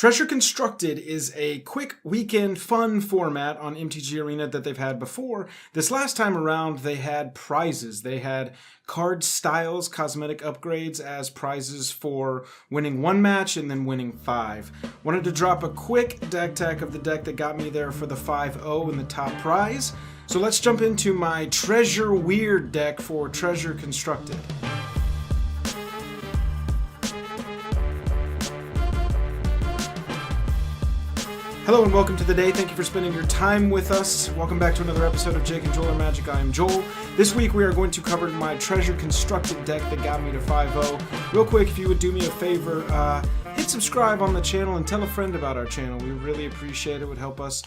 Treasure Constructed is a quick weekend fun format on MTG Arena that they've had before. This last time around, they had prizes. They had card styles, cosmetic upgrades as prizes for winning one match and then winning 5. Wanted to drop a quick deck tech of the deck that got me there for the 5-0 and the top prize. So let's jump into my Treasure Weird deck for Treasure Constructed. Hello and welcome to the day. Thank you for spending your time with us. Welcome back to another episode of Jake and Joel Are Magic. I am Joel. This week we are going to cover my Treasure Constructed deck that got me to 5-0. Real quick, if you would do me a favor, hit subscribe on the channel and tell a friend about our channel. We really appreciate it. It would help us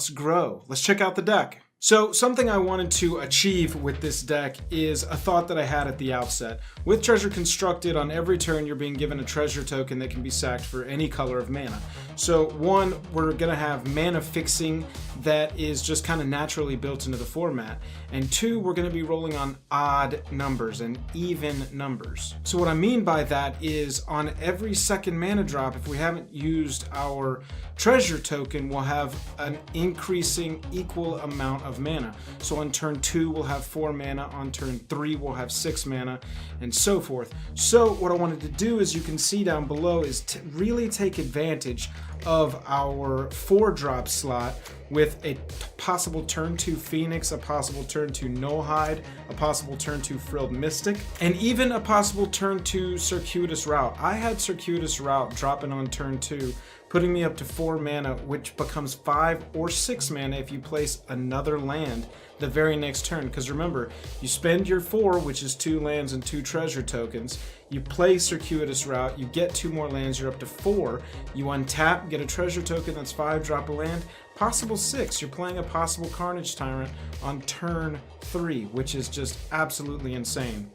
grow. Let's check out the deck. So something I wanted to achieve with this deck is a thought that I had at the outset. With Treasure Constructed, on every turn you're being given a treasure token that can be sacked for any color of mana. So one, we're going to have mana fixing that is just kind of naturally built into the format. And two, we're going to be rolling on odd numbers and even numbers. So what I mean by that is on every second mana drop, if we haven't used our treasure token, we'll have an increasing equal amount of mana. So on turn 2 we'll have 4 mana, on turn 3 we'll have 6 mana, and so forth. So what I wanted to do, as you can see down below, is to really take advantage of our 4-drop slot with a possible turn 2 Phoenix, a possible turn 2 Nullhide, a possible turn 2 Frilled Mystic, and even a possible turn 2 Circuitous Route. I had Circuitous Route dropping on turn 2, putting me up to 4 mana, which becomes 5 or 6 mana if you place another land the very next turn. Because remember, you spend your 4, which is 2 lands and 2 treasure tokens. You play Circuitous Route, you get 2 more lands, you're up to 4. You untap, get a treasure token that's 5, drop a land. Possible 6, you're playing a possible Carnage Tyrant on turn 3, which is just absolutely insane.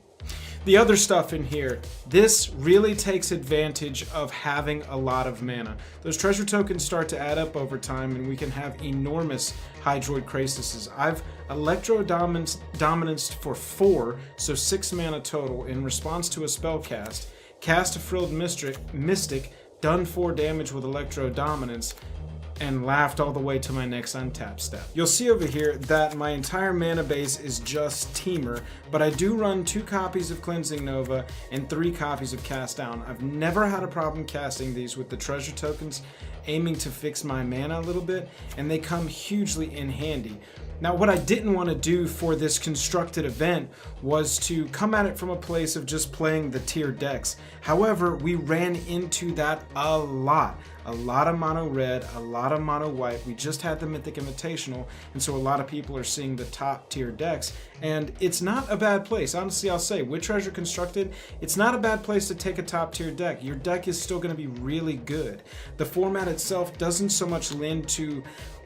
The other stuff in here, this really takes advantage of having a lot of mana. Those treasure tokens start to add up over time and we can have enormous Hydroid Crasises. I've Electro Dominanced for 4, so 6 mana total in response to a spell cast a Frilled Mystic, done 4 damage with Electro Dominance, and laughed all the way to my next untap step. You'll see over here that my entire mana base is just Temur, but I do run 2 copies of Cleansing Nova and 3 copies of Cast Down. I've never had a problem casting these with the treasure tokens, aiming to fix my mana a little bit, and they come hugely in handy. Now, what I didn't want to do for this constructed event was to come at it from a place of just playing the tier decks. However, we ran into that a lot. A lot of mono red, a lot of mono white. We just had the Mythic Invitational, and so a lot of people are seeing the top tier decks, and it's not a bad place. Honestly, I'll say, with Treasure Constructed, it's not a bad place to take a top tier deck. Your deck is still going to be really good. The format itself doesn't so much lend to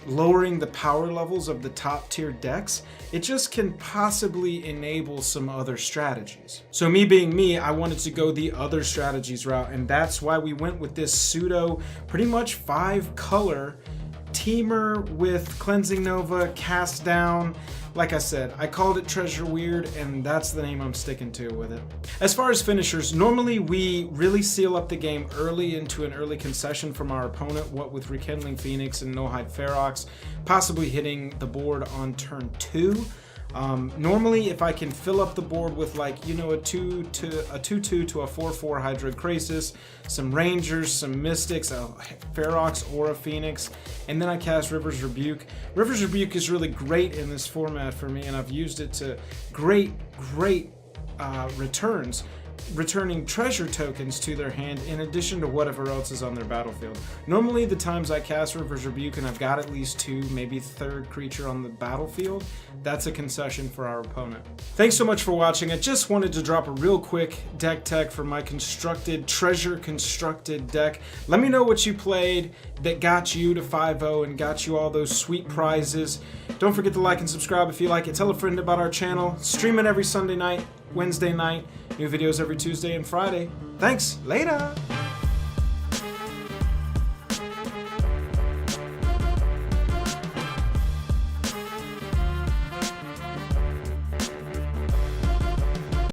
lowering the power levels of the top tier decks. It just can possibly enable some other strategies. So me being me, I wanted to go the other strategies route, and that's why we went with this pseudo, pretty much 5-color Temur with Cleansing Nova, Cast Down. Like I said, I called it Treasure Weird, and that's the name I'm sticking to with it. As far as finishers, normally we really seal up the game early into an early concession from our opponent, what with Rekindling Phoenix and Nullhide Ferox, possibly hitting the board on turn 2. Normally, if I can fill up the board with, like, you know, a 2/2 to a 4/4 Hydroid Crasis, some Rangers, some Mystics, a Ferox or a Phoenix, and then I cast River's Rebuke. River's Rebuke is really great in this format for me, and I've used it to great returns, returning treasure tokens to their hand in addition to whatever else is on their battlefield. Normally, the times I cast River's Rebuke and I've got at least 2, maybe 3rd creature on the battlefield, that's a concession for our opponent. Thanks so much for watching. I just wanted to drop a real quick deck tech for my Treasure Constructed deck. Let me know what you played that got you to 5-0 and got you all those sweet prizes. Don't forget to like and subscribe if you like it. Tell a friend about our channel. Streaming every Sunday night, Wednesday night. New videos every Tuesday and Friday. Thanks. Later.